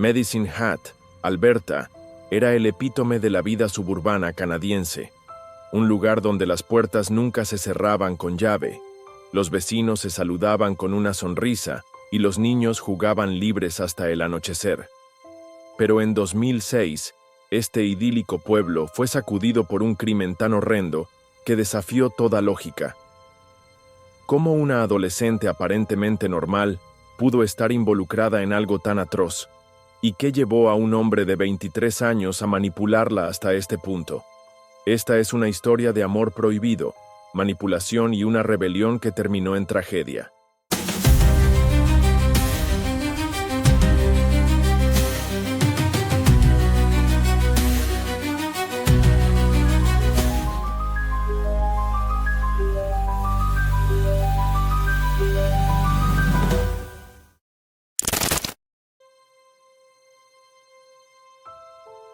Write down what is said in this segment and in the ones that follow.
Medicine Hat, Alberta, era el epítome de la vida suburbana canadiense, un lugar donde las puertas nunca se cerraban con llave, los vecinos se saludaban con una sonrisa y los niños jugaban libres hasta el anochecer. Pero en 2006, este idílico pueblo fue sacudido por un crimen tan horrendo que desafió toda lógica. ¿Cómo una adolescente aparentemente normal pudo estar involucrada en algo tan atroz? ¿Y qué llevó a un hombre de 23 años a manipularla hasta este punto? Esta es una historia de amor prohibido, manipulación y una rebelión que terminó en tragedia.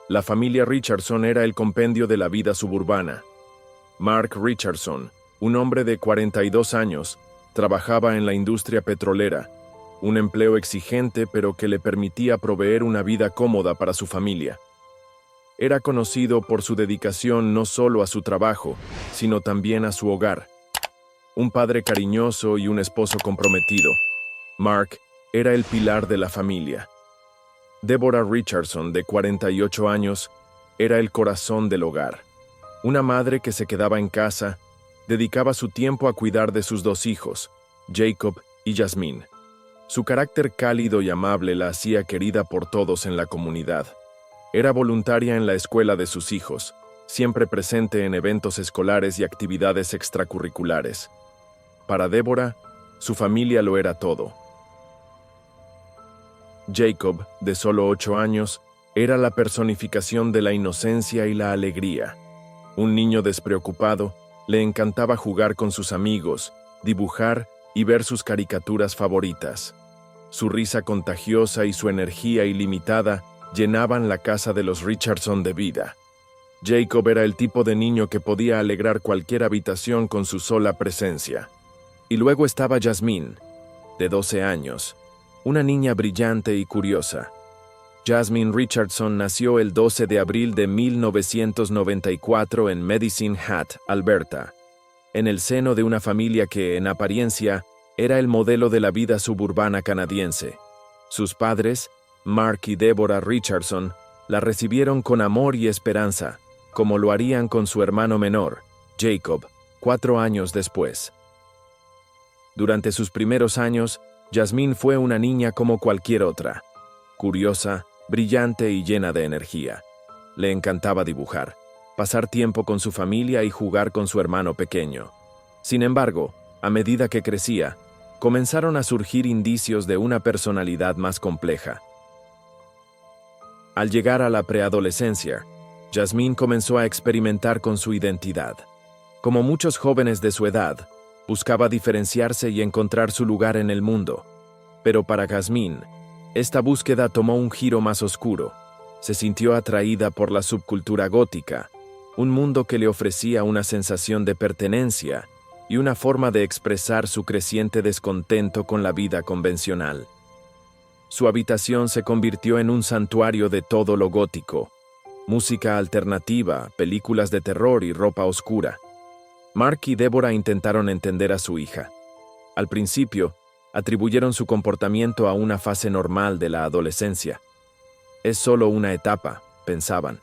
La familia Richardson era el compendio de la vida suburbana. Mark Richardson, un hombre de 42 años, trabajaba en la industria petrolera, un empleo exigente pero que le permitía proveer una vida cómoda para su familia. Era conocido por su dedicación no solo a su trabajo, sino también a su hogar. Un padre cariñoso y un esposo comprometido, Mark era el pilar de la familia. Deborah Richardson, de 48 años, era el corazón del hogar. Una madre que se quedaba en casa, dedicaba su tiempo a cuidar de sus dos hijos, Jacob y Jasmine. Su carácter cálido y amable la hacía querida por todos en la comunidad. Era voluntaria en la escuela de sus hijos, siempre presente en eventos escolares y actividades extracurriculares. Para Deborah, su familia lo era todo. Jacob, de solo 8 años, era la personificación de la inocencia y la alegría. Un niño despreocupado, le encantaba jugar con sus amigos, dibujar y ver sus caricaturas favoritas. Su risa contagiosa y su energía ilimitada llenaban la casa de los Richardson de vida. Jacob era el tipo de niño que podía alegrar cualquier habitación con su sola presencia. Y luego estaba Jasmine, de 12 años, una niña brillante y curiosa. Jasmine Richardson nació el 12 de abril de 1994 en Medicine Hat, Alberta, en el seno de una familia que, en apariencia, era el modelo de la vida suburbana canadiense. Sus padres, Mark y Deborah Richardson, la recibieron con amor y esperanza, como lo harían con su hermano menor, Jacob, 4 años después. Durante sus primeros años, Jasmine fue una niña como cualquier otra, curiosa, brillante y llena de energía. Le encantaba dibujar, pasar tiempo con su familia y jugar con su hermano pequeño. Sin embargo, a medida que crecía, comenzaron a surgir indicios de una personalidad más compleja. Al llegar a la preadolescencia, Jasmine comenzó a experimentar con su identidad. Como muchos jóvenes de su edad, buscaba diferenciarse y encontrar su lugar en el mundo. Pero para Jasmine, esta búsqueda tomó un giro más oscuro. Se sintió atraída por la subcultura gótica, un mundo que le ofrecía una sensación de pertenencia y una forma de expresar su creciente descontento con la vida convencional. Su habitación se convirtió en un santuario de todo lo gótico: música alternativa, películas de terror y ropa oscura. Mark y Deborah intentaron entender a su hija. Al principio, atribuyeron su comportamiento a una fase normal de la adolescencia. Es solo una etapa, pensaban.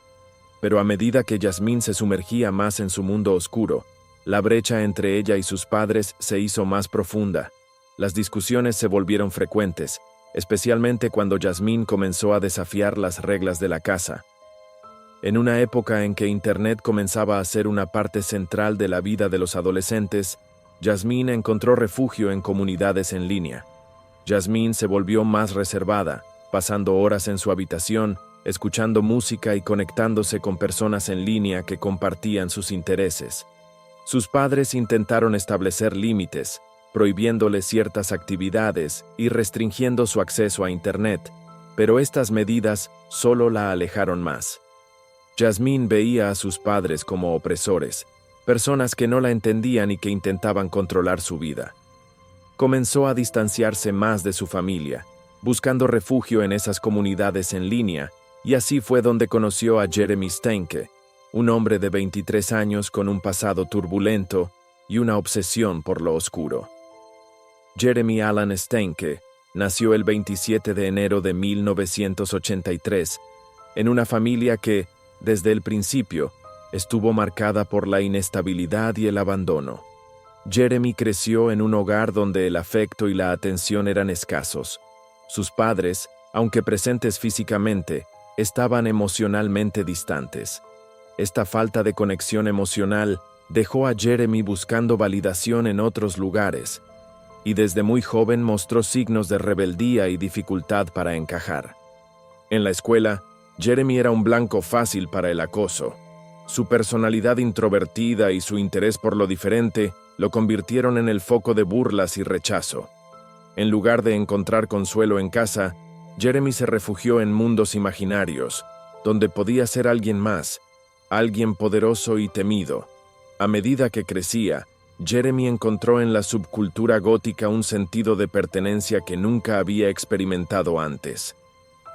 Pero a medida que Jasmine se sumergía más en su mundo oscuro, la brecha entre ella y sus padres se hizo más profunda. Las discusiones se volvieron frecuentes, especialmente cuando Jasmine comenzó a desafiar las reglas de la casa. En una época en que Internet comenzaba a ser una parte central de la vida de los adolescentes, Jasmine encontró refugio en comunidades en línea. Jasmine se volvió más reservada, pasando horas en su habitación, escuchando música y conectándose con personas en línea que compartían sus intereses. Sus padres intentaron establecer límites, prohibiéndole ciertas actividades y restringiendo su acceso a Internet, pero estas medidas solo la alejaron más. Jasmine veía a sus padres como opresores, personas que no la entendían y que intentaban controlar su vida. Comenzó a distanciarse más de su familia, buscando refugio en esas comunidades en línea, y así fue donde conoció a Jeremy Steinke, un hombre de 23 años con un pasado turbulento y una obsesión por lo oscuro. Jeremy Alan Steinke nació el 27 de enero de 1983 en una familia que, desde el principio, estuvo marcada por la inestabilidad y el abandono. Jeremy creció en un hogar donde el afecto y la atención eran escasos. Sus padres, aunque presentes físicamente, estaban emocionalmente distantes. Esta falta de conexión emocional dejó a Jeremy buscando validación en otros lugares, y desde muy joven mostró signos de rebeldía y dificultad para encajar. En la escuela, Jeremy era un blanco fácil para el acoso. Su personalidad introvertida y su interés por lo diferente lo convirtieron en el foco de burlas y rechazo. En lugar de encontrar consuelo en casa, Jeremy se refugió en mundos imaginarios, donde podía ser alguien más, alguien poderoso y temido. A medida que crecía, Jeremy encontró en la subcultura gótica un sentido de pertenencia que nunca había experimentado antes.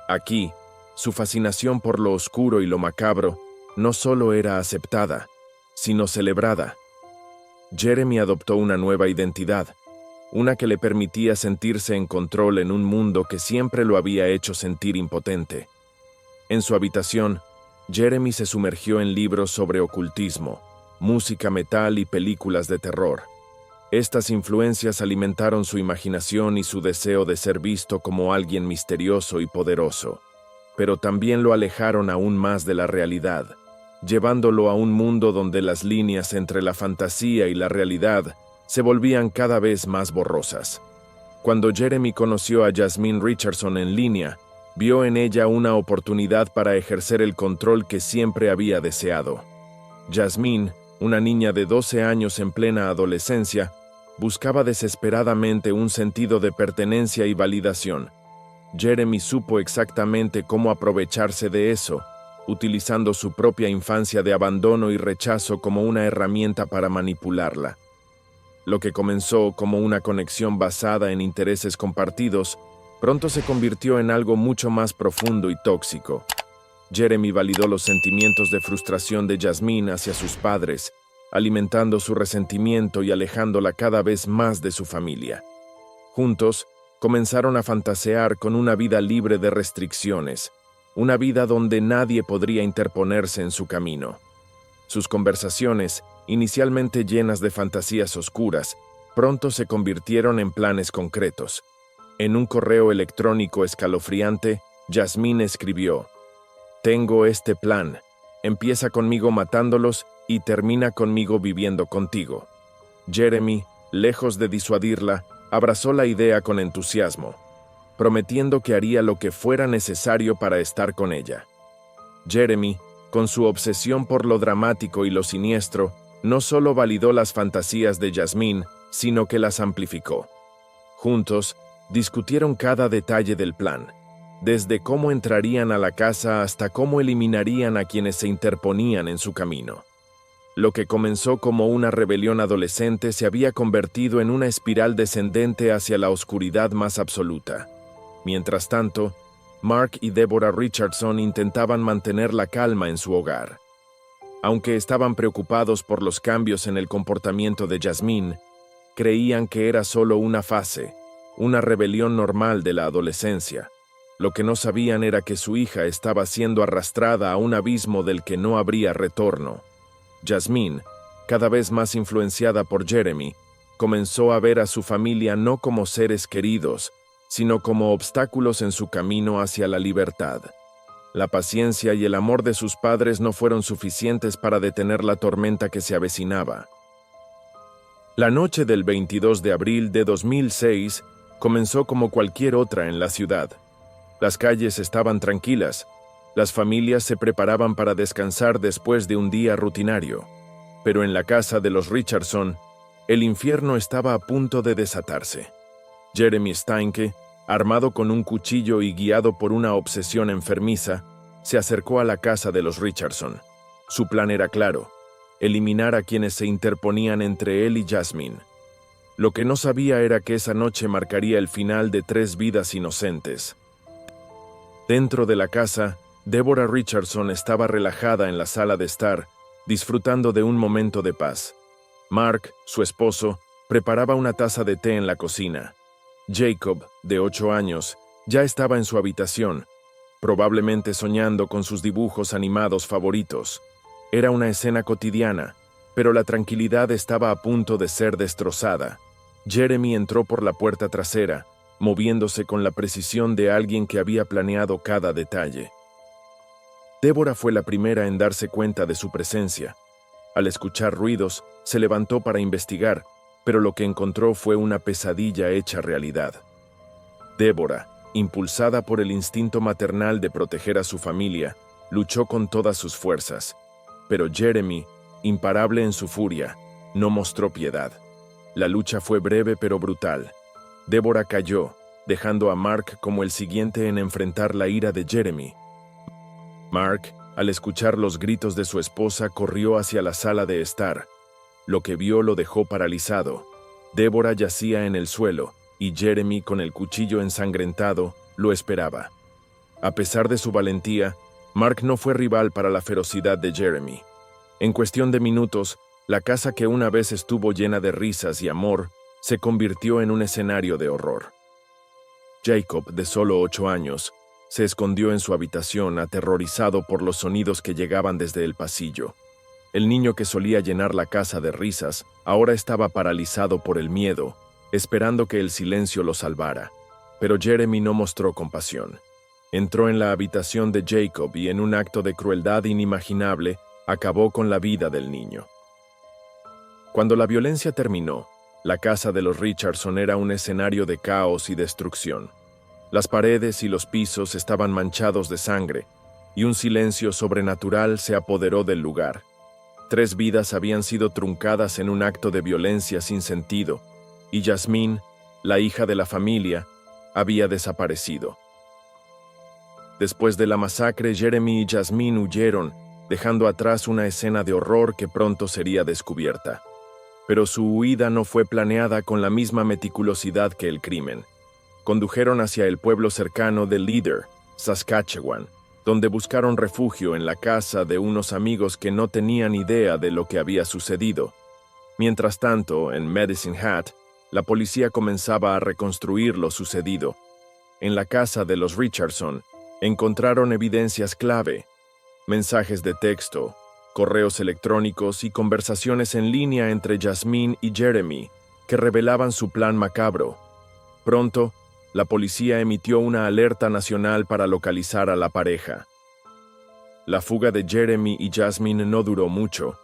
Aquí, su fascinación por lo oscuro y lo macabro no solo era aceptada, sino celebrada. Jeremy adoptó una nueva identidad, una que le permitía sentirse en control en un mundo que siempre lo había hecho sentir impotente. En su habitación, Jeremy se sumergió en libros sobre ocultismo, música metal y películas de terror. Estas influencias alimentaron su imaginación y su deseo de ser visto como alguien misterioso y poderoso, pero también lo alejaron aún más de la realidad, llevándolo a un mundo donde las líneas entre la fantasía y la realidad se volvían cada vez más borrosas. Cuando Jeremy conoció a Jasmine Richardson en línea, vio en ella una oportunidad para ejercer el control que siempre había deseado. Jasmine, una niña de 12 años en plena adolescencia, buscaba desesperadamente un sentido de pertenencia y validación. Jeremy supo exactamente cómo aprovecharse de eso, utilizando su propia infancia de abandono y rechazo como una herramienta para manipularla. Lo que comenzó como una conexión basada en intereses compartidos, pronto se convirtió en algo mucho más profundo y tóxico. Jeremy validó los sentimientos de frustración de Jasmine hacia sus padres, alimentando su resentimiento y alejándola cada vez más de su familia. Juntos, comenzaron a fantasear con una vida libre de restricciones, una vida donde nadie podría interponerse en su camino. Sus conversaciones, inicialmente llenas de fantasías oscuras, pronto se convirtieron en planes concretos. En un correo electrónico escalofriante, Jasmine escribió: «Tengo este plan. Empieza conmigo matándolos y termina conmigo viviendo contigo». Jeremy, lejos de disuadirla, abrazó la idea con entusiasmo, prometiendo que haría lo que fuera necesario para estar con ella. Jeremy, con su obsesión por lo dramático y lo siniestro, no solo validó las fantasías de Jasmine, sino que las amplificó. Juntos, discutieron cada detalle del plan, desde cómo entrarían a la casa hasta cómo eliminarían a quienes se interponían en su camino. Lo que comenzó como una rebelión adolescente se había convertido en una espiral descendente hacia la oscuridad más absoluta. Mientras tanto, Mark y Deborah Richardson intentaban mantener la calma en su hogar. Aunque estaban preocupados por los cambios en el comportamiento de Jasmine, creían que era solo una fase, una rebelión normal de la adolescencia. Lo que no sabían era que su hija estaba siendo arrastrada a un abismo del que no habría retorno. Jasmine, cada vez más influenciada por Jeremy, comenzó a ver a su familia no como seres queridos, sino como obstáculos en su camino hacia la libertad. La paciencia y el amor de sus padres no fueron suficientes para detener la tormenta que se avecinaba. La noche del 22 de abril de 2006 comenzó como cualquier otra en la ciudad. Las calles estaban tranquilas, las familias se preparaban para descansar después de un día rutinario. Pero en la casa de los Richardson, el infierno estaba a punto de desatarse. Jeremy Steinke, armado con un cuchillo y guiado por una obsesión enfermiza, se acercó a la casa de los Richardson. Su plan era claro: eliminar a quienes se interponían entre él y Jasmine. Lo que no sabía era que esa noche marcaría el final de 3 vidas inocentes. Dentro de la casa, Deborah Richardson estaba relajada en la sala de estar, disfrutando de un momento de paz. Mark, su esposo, preparaba una taza de té en la cocina. Jacob, de 8 años, ya estaba en su habitación, probablemente soñando con sus dibujos animados favoritos. Era una escena cotidiana, pero la tranquilidad estaba a punto de ser destrozada. Jeremy entró por la puerta trasera, moviéndose con la precisión de alguien que había planeado cada detalle. Deborah fue la primera en darse cuenta de su presencia. Al escuchar ruidos, se levantó para investigar, pero lo que encontró fue una pesadilla hecha realidad. Deborah, impulsada por el instinto maternal de proteger a su familia, luchó con todas sus fuerzas. Pero Jeremy, imparable en su furia, no mostró piedad. La lucha fue breve pero brutal. Deborah cayó, dejando a Mark como el siguiente en enfrentar la ira de Jeremy. Mark, al escuchar los gritos de su esposa, corrió hacia la sala de estar. Lo que vio lo dejó paralizado. Deborah yacía en el suelo, y Jeremy, con el cuchillo ensangrentado, lo esperaba. A pesar de su valentía, Mark no fue rival para la ferocidad de Jeremy. En cuestión de minutos, la casa que una vez estuvo llena de risas y amor, se convirtió en un escenario de horror. Jacob, de solo 8 años, se escondió en su habitación aterrorizado por los sonidos que llegaban desde el pasillo. El niño que solía llenar la casa de risas ahora estaba paralizado por el miedo, esperando que el silencio lo salvara. Pero Jeremy no mostró compasión. Entró en la habitación de Jacob y en un acto de crueldad inimaginable, acabó con la vida del niño. Cuando la violencia terminó, la casa de los Richardson era un escenario de caos y destrucción. Las paredes y los pisos estaban manchados de sangre, y un silencio sobrenatural se apoderó del lugar. 3 vidas habían sido truncadas en un acto de violencia sin sentido, y Jasmine, la hija de la familia, había desaparecido. Después de la masacre, Jeremy y Jasmine huyeron, dejando atrás una escena de horror que pronto sería descubierta. Pero su huida no fue planeada con la misma meticulosidad que el crimen. Condujeron hacia el pueblo cercano de Leader, Saskatchewan, donde buscaron refugio en la casa de unos amigos que no tenían idea de lo que había sucedido. Mientras tanto, en Medicine Hat, la policía comenzaba a reconstruir lo sucedido. En la casa de los Richardson, encontraron evidencias clave, mensajes de texto, correos electrónicos y conversaciones en línea entre Jasmine y Jeremy, que revelaban su plan macabro. Pronto, la policía emitió una alerta nacional para localizar a la pareja. La fuga de Jeremy y Jasmine no duró mucho.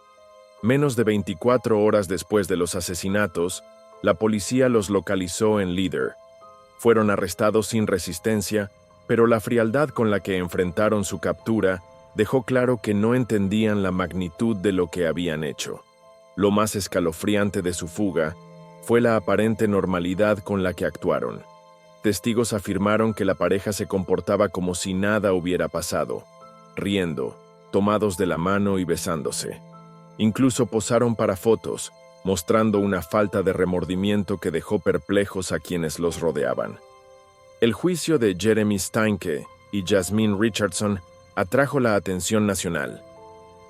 Menos de 24 horas después de los asesinatos, la policía los localizó en Leader. Fueron arrestados sin resistencia, pero la frialdad con la que enfrentaron su captura dejó claro que no entendían la magnitud de lo que habían hecho. Lo más escalofriante de su fuga fue la aparente normalidad con la que actuaron. Testigos afirmaron que la pareja se comportaba como si nada hubiera pasado, riendo, tomados de la mano y besándose. Incluso posaron para fotos, mostrando una falta de remordimiento que dejó perplejos a quienes los rodeaban. El juicio de Jeremy Steinke y Jasmine Richardson atrajo la atención nacional,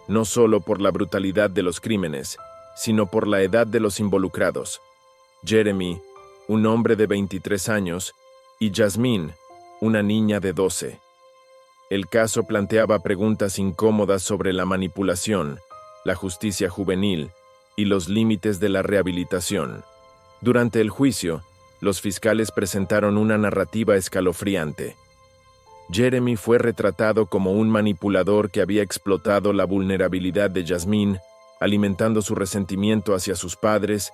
no solo por la brutalidad de los crímenes, sino por la edad de los involucrados. Jeremy, un hombre de 23 años, y Jasmine, una niña de 12. El caso planteaba preguntas incómodas sobre la manipulación, la justicia juvenil y los límites de la rehabilitación. Durante el juicio, los fiscales presentaron una narrativa escalofriante. Jeremy fue retratado como un manipulador que había explotado la vulnerabilidad de Jasmine, alimentando su resentimiento hacia sus padres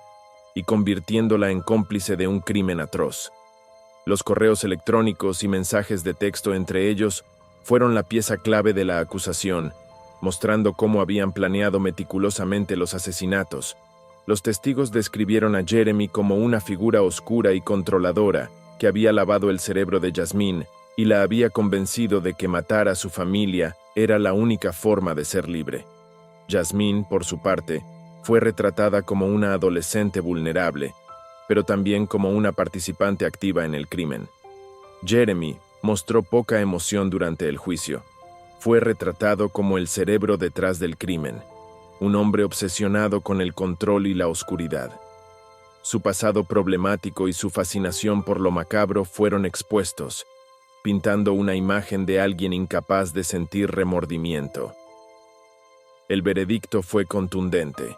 y convirtiéndola en cómplice de un crimen atroz. Los correos electrónicos y mensajes de texto entre ellos fueron la pieza clave de la acusación, mostrando cómo habían planeado meticulosamente los asesinatos. Los testigos describieron a Jeremy como una figura oscura y controladora que había lavado el cerebro de Jasmine y la había convencido de que matar a su familia era la única forma de ser libre. Jasmine, por su parte, fue retratada como una adolescente vulnerable, pero también como una participante activa en el crimen. Jeremy mostró poca emoción durante el juicio. Fue retratado como el cerebro detrás del crimen, un hombre obsesionado con el control y la oscuridad. Su pasado problemático y su fascinación por lo macabro fueron expuestos, pintando una imagen de alguien incapaz de sentir remordimiento. El veredicto fue contundente.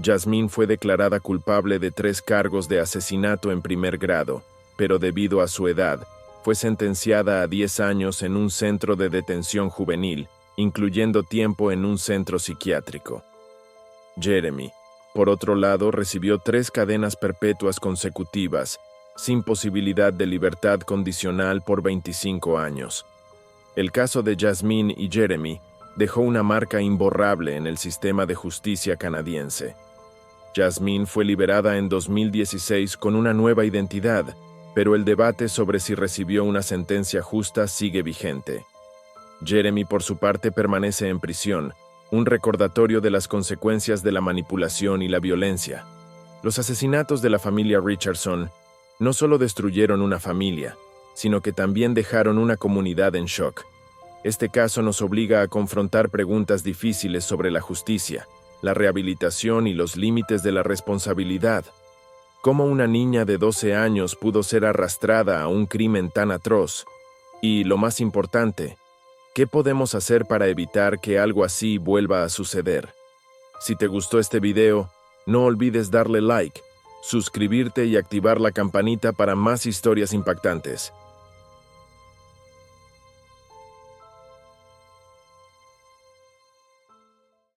Jasmine fue declarada culpable de 3 cargos de asesinato en primer grado, pero debido a su edad, fue sentenciada a 10 años en un centro de detención juvenil, incluyendo tiempo en un centro psiquiátrico. Jeremy, por otro lado, recibió 3 cadenas perpetuas consecutivas, sin posibilidad de libertad condicional por 25 años. El caso de Jasmine y Jeremy dejó una marca imborrable en el sistema de justicia canadiense. Jasmine fue liberada en 2016 con una nueva identidad, pero el debate sobre si recibió una sentencia justa sigue vigente. Jeremy, por su parte, permanece en prisión, un recordatorio de las consecuencias de la manipulación y la violencia. Los asesinatos de la familia Richardson no solo destruyeron una familia, sino que también dejaron una comunidad en shock. Este caso nos obliga a confrontar preguntas difíciles sobre la justicia, la rehabilitación y los límites de la responsabilidad. ¿Cómo una niña de 12 años pudo ser arrastrada a un crimen tan atroz? Y, lo más importante, ¿qué podemos hacer para evitar que algo así vuelva a suceder? Si te gustó este video, no olvides darle like, suscribirte y activar la campanita para más historias impactantes.